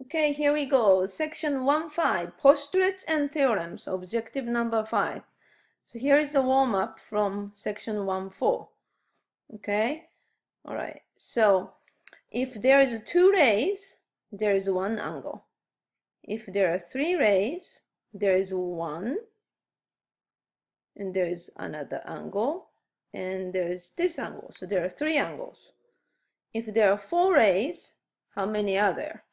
Okay, here we go. Section 1.5, Postulates and Theorems, objective number 5. So here is the warm-up from section 1.4. Okay, all right. So if there is 2 rays, there is 1 angle. If there are 3 rays, there is 1, and there is another angle, and there is this angle. So there are 3 angles. If there are 4 rays, how many are there?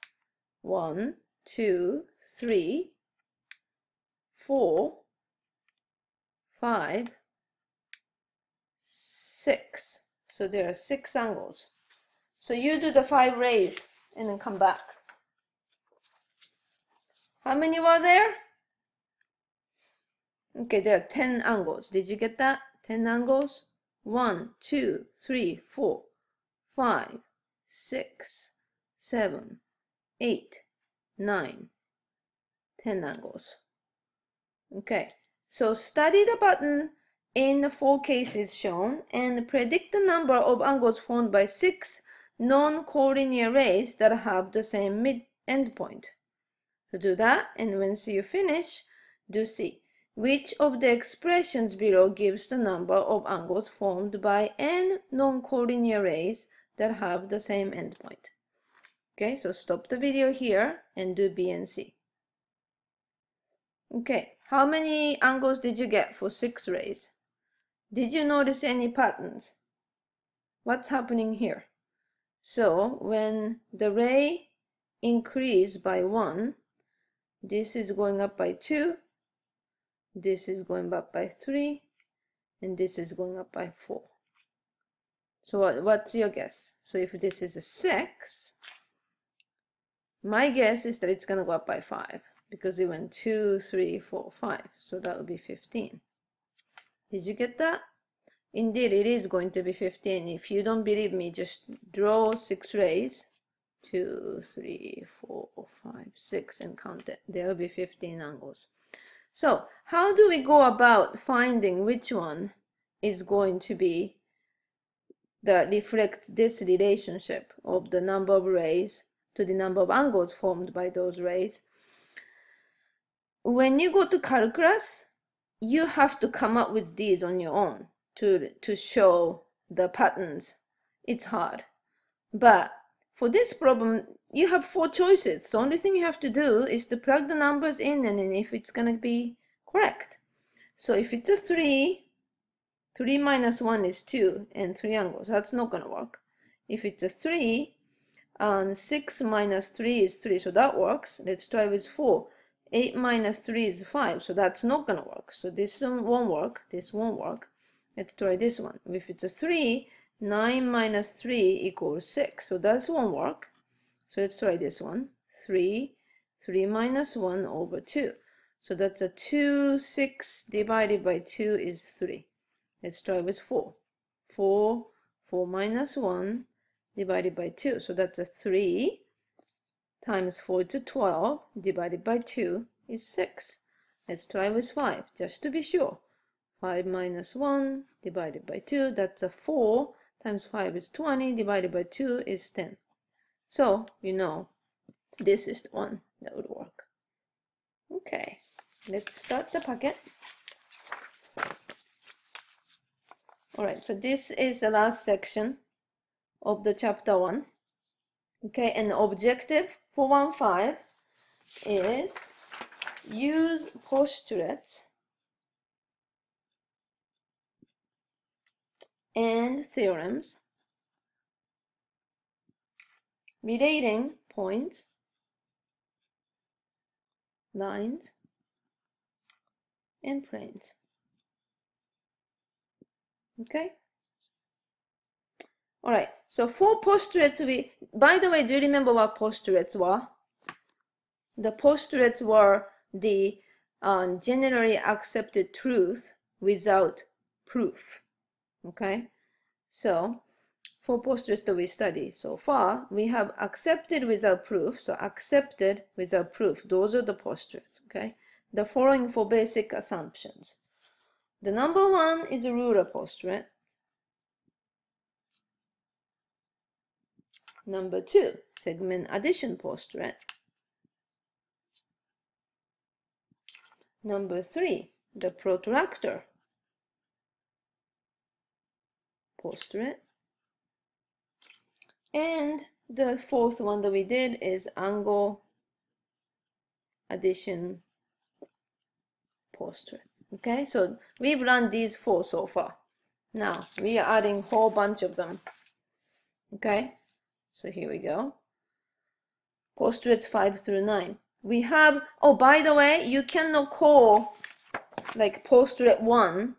1, 2, 3, 4, 5, 6. So there are 6 angles. So you do the 5 rays and then come back. How many were there? Okay, there are 10 angles. Did you get that? 10 angles? 1, 2, 3, 4, 5, 6, 7, 8, 9, 10 angles. Okay, so study the pattern in the 4 cases shown and predict the number of angles formed by 6 non-collinear rays that have the same mid-endpoint. So do that, and once you finish, do C. Which of the expressions below gives the number of angles formed by n non-collinear rays that have the same endpoint? Okay, so stop the video here and do B and C. Okay, how many angles did you get for 6 rays? Did you notice any patterns? What's happening here? So when the ray increases by 1, this is going up by 2, this is going up by 3, and this is going up by 4. So what's your guess? So if this is a 6, my guess is that it's going to go up by 5 because it went 2, 3, 4, 5. So that would be 15. Did you get that? Indeed, it is going to be 15. If you don't believe me, just draw 6 rays. 2, 3, 4, 5, 6, and count it. There will be 15 angles. So how do we go about finding which one is going to be that reflects this relationship of the number of rays to the number of angles formed by those rays? When you go to calculus, you have to come up with these on your own to show the patterns. It's hard. But for this problem, you have 4 choices. The only thing you have to do is to plug the numbers in and then if it's going to be correct. So if it's a 3, 3 minus 1 is 2 and 3 angles. That's not going to work. If it's a 3, and 6 minus 3 is 3, so that works. Let's try with 4. 8 minus 3 is 5, so that's not going to work. So this one won't work. This won't work. Let's try this one. If it's a 3, 9 minus 3 equals 6. So that won't work. So let's try this one. 3 minus 1 over 2. So that's a 2, 6 divided by 2 is 3. Let's try with 4. 4 minus 1 divided by 2. So that's a 3 times 4 to 12 divided by 2 is 6. Let's try with 5 just to be sure. 5 minus 1 divided by 2, that's a 4 times 5 is 20 divided by 2 is 10. So you know this is the one that would work. Okay, let's start the packet. Alright, so this is the last section of the chapter 1. Okay, and the objective for 1.5 is use postulates and theorems relating points, lines, and planes. Okay? Alright, so for postulates, by the way, do you remember what postulates were? The postulates were the generally accepted truth without proof. Okay, so for postulates that we study so far, we have accepted without proof. So accepted without proof, those are the postulates. Okay, the following for basic assumptions. The number 1 is a ruler postulate. Number 2, segment addition postulate. Number 3, the protractor. Postulate. And the fourth one that we did is angle addition postulate. Okay, so we've run these 4 so far. Now we are adding a whole bunch of them. Okay, so here we go. Postulates 5 through 9. We have, oh, by the way, you cannot call like postulate 1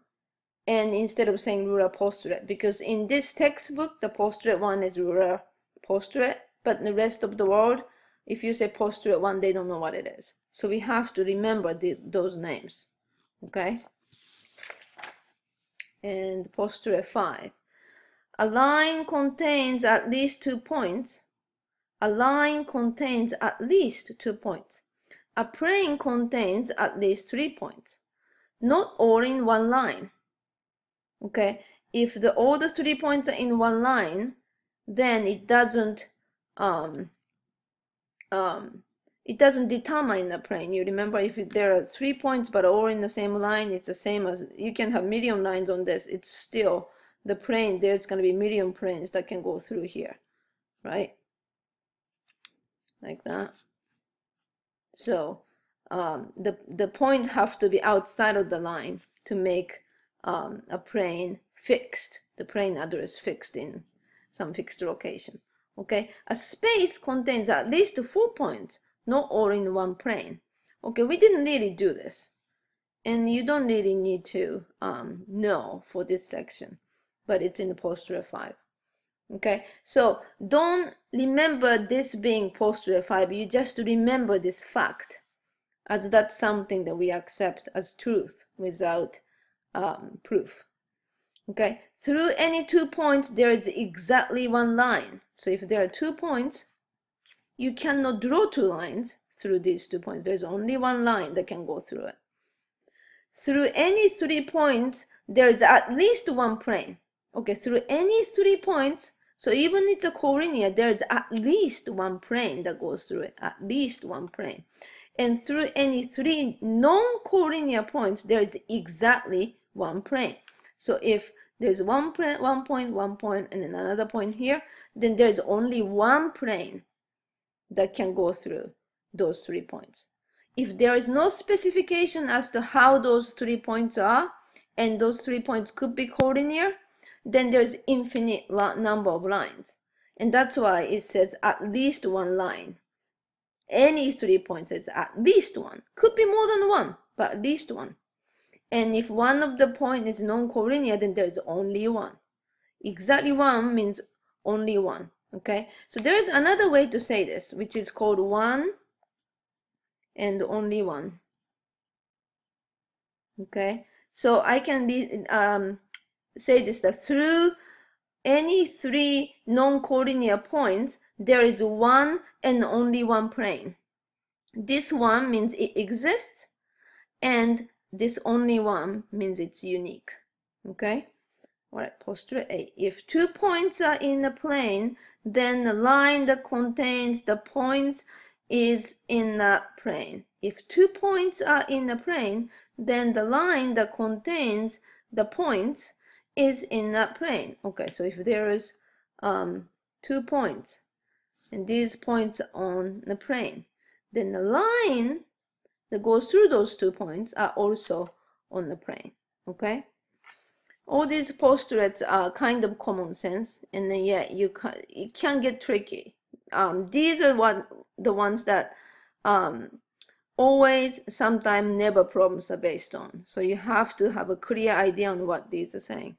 and instead of saying Ruler postulate, because in this textbook the postulate 1 is Ruler postulate, but in the rest of the world, if you say postulate 1, they don't know what it is. So we have to remember those names. Okay, and postulate 5. A line contains at least 2 points. A line contains at least 2 points. A plane contains at least 3 points. Not all in one line. Okay, if all the 3 points are in one line, then it doesn't determine the plane. You remember, if there are 3 points but all in the same line, it's the same as, you can have million lines on this, it's still the plane, there's going to be million planes that can go through here, right? Like that. So the point have to be outside of the line to make a plane fixed, the plane address fixed in some fixed location. Okay, a space contains at least 4 points, not all in one plane. Okay, we didn't really do this, and you don't really need to know for this section, but it's in the postulate 5. Okay, so don't remember this being postulate 5, you just remember this fact, as that's something that we accept as truth without proof. Okay, through any 2 points there is exactly one line. So if there are 2 points, you cannot draw 2 lines through these 2 points. There's only one line that can go through it. Through any 3 points there is at least one plane. Okay, through any 3 points, so even if it's a collinear, there is at least one plane that goes through it, at least one plane. And through any 3 non-collinear points, there is exactly one plane. So if there's one point, and then another point here, then there's only one plane that can go through those 3 points. If there is no specification as to how those 3 points are, and those 3 points could be collinear, then there's infinite number of lines. And that's why it says at least one line. Any 3 points is at least one. Could be more than one, but at least one. And if one of the point is non-collinear, then there's only one. Exactly one means only one. Okay, so there is another way to say this, which is called one and only one. Okay, so I can be say this, that through any 3 non-collinear points, there is one and only one plane. This one means it exists, and this only one means it's unique. Okay, all right, postulate 8. If 2 points are in a plane, then the line that contains the points is in that plane. If 2 points are in a plane, then the line that contains the points is in that plane. Okay, so if there is 2 points and these points on the plane, then the line that goes through those 2 points are also on the plane. Okay, all these postulates are kind of common sense, and then yeah, it can get tricky. These are the ones that always, sometimes, never problems are based on. So you have to have a clear idea on what these are saying.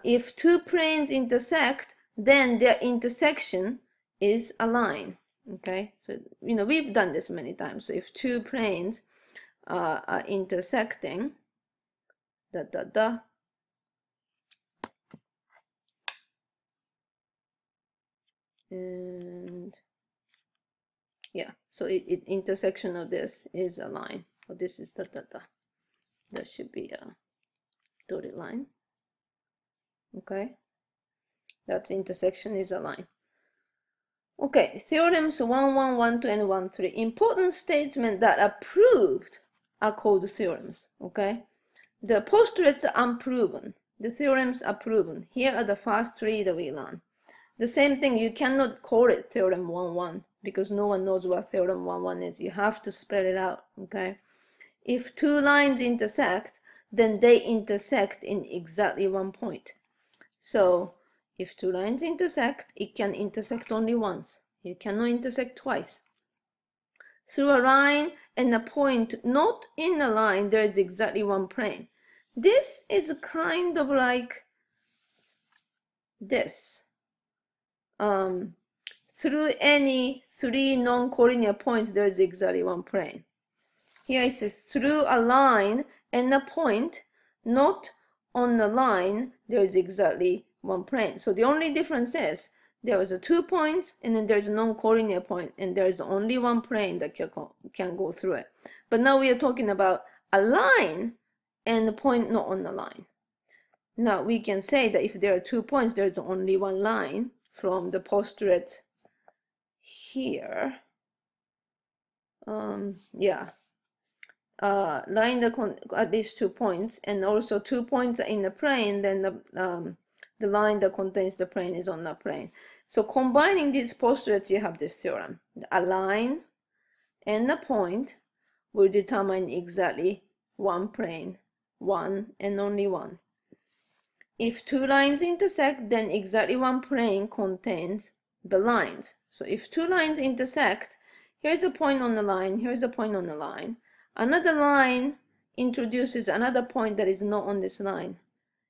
If 2 planes intersect, then their intersection is a line. Okay, so you know, we've done this many times. So if 2 planes are intersecting, and yeah, so intersection of this is a line. So this is that should be a dotted line. Okay, that's intersection is a line. Okay, theorems 1, 1, 1, 2, and 1, 3. Important statements that are proved are called theorems, okay? The postulates are unproven. The theorems are proven. Here are the first three that we learn. The same thing, you cannot call it theorem 1-1 because no one knows what theorem 1-1 is. You have to spell it out, okay? If two lines intersect, then they intersect in exactly one point. So if two lines intersect, it can intersect only once. You cannot intersect twice. Through a line and a point not in a line, there is exactly one plane. This is kind of like this. Through any three non-collinear points, there is exactly one plane. Here it says through a line and a point not on the line, there is exactly one plane. So the only difference is there is 2 points and then there's a non-collinear point, and there is only one plane that can go through it. But now we are talking about a line and a point not on the line. Now we can say that if there are 2 points, there's only one line from the postulate here. Yeah. Line at least 2 points, and also 2 points are in the plane, then the line that contains the plane is on the plane. So combining these postulates, you have this theorem. A line and a point will determine exactly one plane, one and only one. If two lines intersect, then exactly one plane contains the lines. So if two lines intersect, here's a point on the line, here's a point on the line. Another line introduces another point that is not on this line,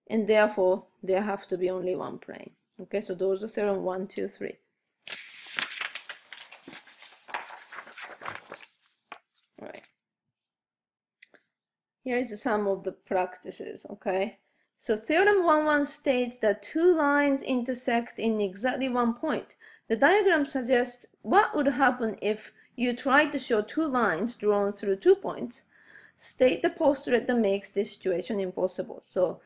and therefore there have to be only one plane. Okay, so those are theorem 1, 2, 3. All right. Here is some of the practices, okay? So theorem 1-1 states that two lines intersect in exactly one point. The diagram suggests what would happen if you try to show two lines drawn through 2 points. State the postulate that makes this situation impossible. So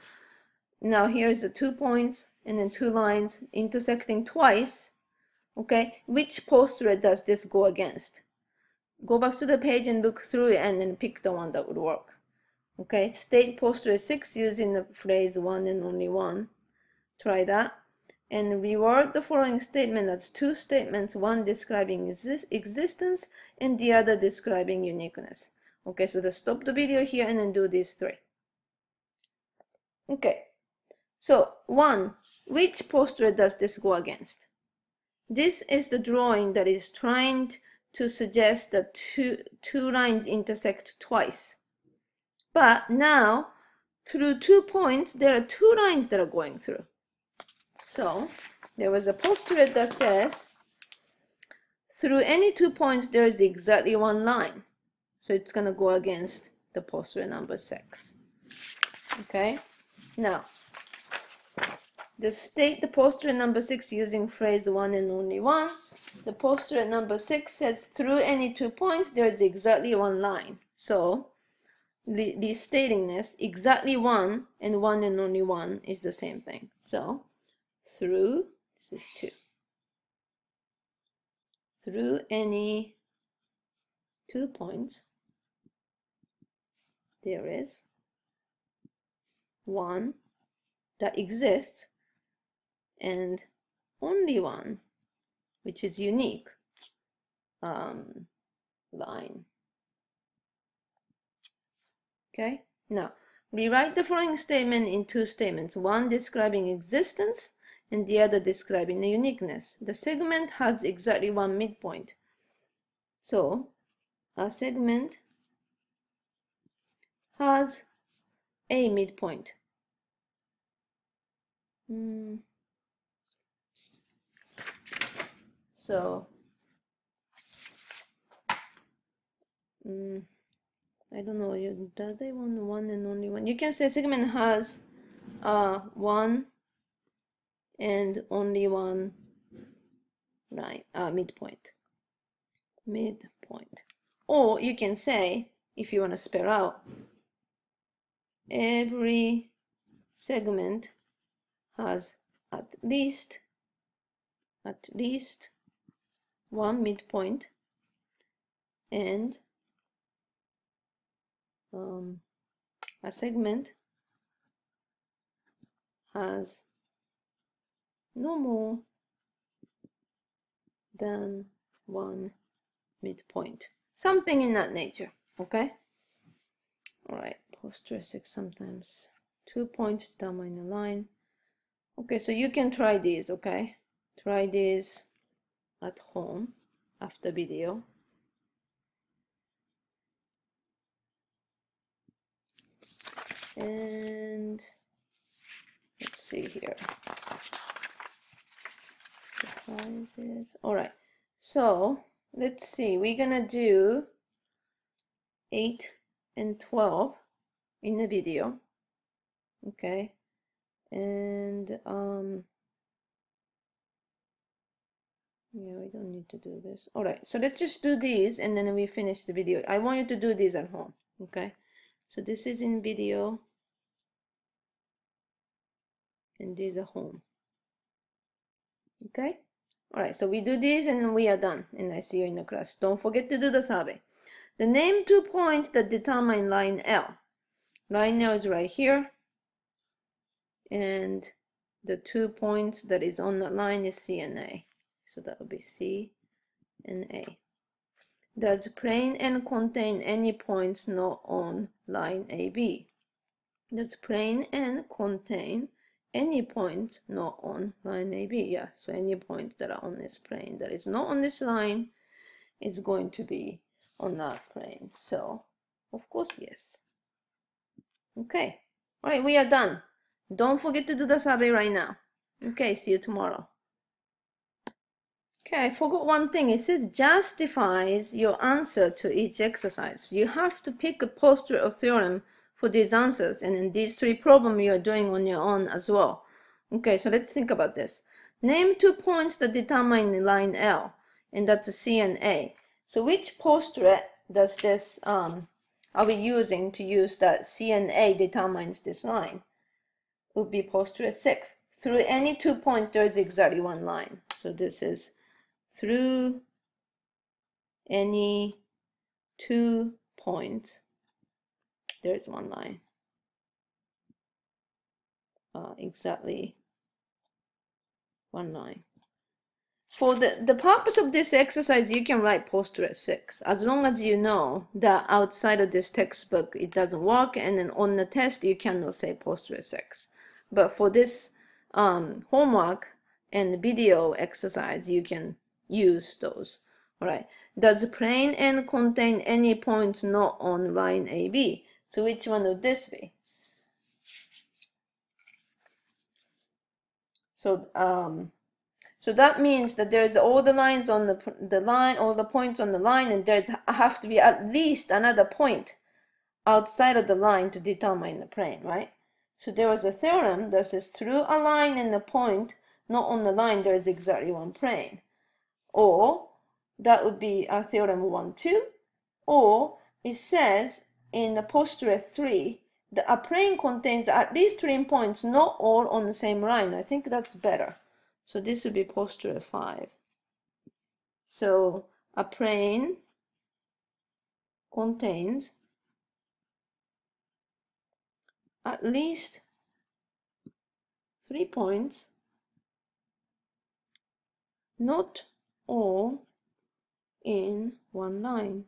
now here's the 2 points and then 2 lines intersecting twice. Okay, which postulate does this go against? Go back to the page and look through it and then pick the one that would work. Okay, state postulate 6 using the phrase one and only one. Try that. And reword the following statement as two statements, one describing existence and the other describing uniqueness. Okay, so let's stop the video here and then do these 3. Okay, so 1, which postulate does this go against? This is the drawing that is trying to suggest that two lines intersect twice. But now, through 2 points, there are 2 lines that are going through. So there was a postulate that says through any 2 points there is exactly one line. So it's going to go against the postulate number 6. Okay, now state the postulate number 6 using phrase one and only one. The postulate number 6 says through any 2 points there is exactly one line. So restating this, exactly one and only one is the same thing. So through, this is 2. Through any 2 points, there is one that exists and only one, which is unique, line. Okay, now rewrite the following statement in 2 statements, one describing existence and the other describing the uniqueness. The segment has exactly one midpoint. So a segment has a midpoint. So I don't know, do they want one and only one? You can say segment has one and only one line, midpoint. Or you can say, if you want to spell out, every segment has at least one midpoint and a segment has no more than one midpoint, something in that nature. Okay, all right, posterior 6, sometimes 2 points determine the line. Okay, so you can try these. Okay, try these at home after video. And let's see here, exercises. All right, so let's see, we're gonna do 8 and 12 in the video. Okay, and yeah, we don't need to do this. All right, so let's just do these and then we finish the video. I want you to do these at home. Okay, so this is in video and these are home. Okay, all right, so we do these and then we are done, and I see you in the class. Don't forget to do the survey. The name 2 points that determine line L. Line L is right here, and the 2 points that is on the line is C and A. So that would be C and A. Does plane N contain any points not on line AB? Does plane N contain any points not on line AB? Yeah, so any points that are on this plane that is not on this line is going to be on that plane. So, of course, yes. Okay, all right, we are done. Don't forget to do the survey right now. Okay, see you tomorrow. Okay, I forgot one thing. It says justifies your answer to each exercise. You have to pick a postulate or theorem for these answers, and in these 3 problems you are doing on your own as well. Okay, so let's think about this. Name 2 points that determine line L, and that's a C and A. So which postulate does this are we using to use that C and A determines this line? It would be postulate 6. Through any 2 points there is exactly one line. So this is through any 2 points there is one line. Exactly one line. For the purpose of this exercise, you can write postulate 6, as long as you know that outside of this textbook it doesn't work, and then on the test you cannot say postulate 6. But for this homework and video exercise, you can use those. All right. Does plane N contain any points not on line AB? So which one would this be? So so that means that there's all the lines on the line, all the points on the line, and there's have to be at least another point outside of the line to determine the plane, right? So there was a theorem that says through a line and a point not on the line there is exactly one plane. Or that would be a theorem 1, 2. Or it says in the postulate 3 that a plane contains at least 3 points not all on the same line. I think that's better. So this would be postulate 5. So a plane contains at least 3 points, not all in one line.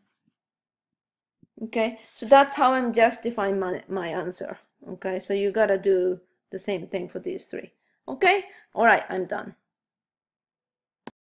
Okay, so that's how I'm justifying my answer. Okay, so you gotta do the same thing for these 3. Okay, all right, I'm done.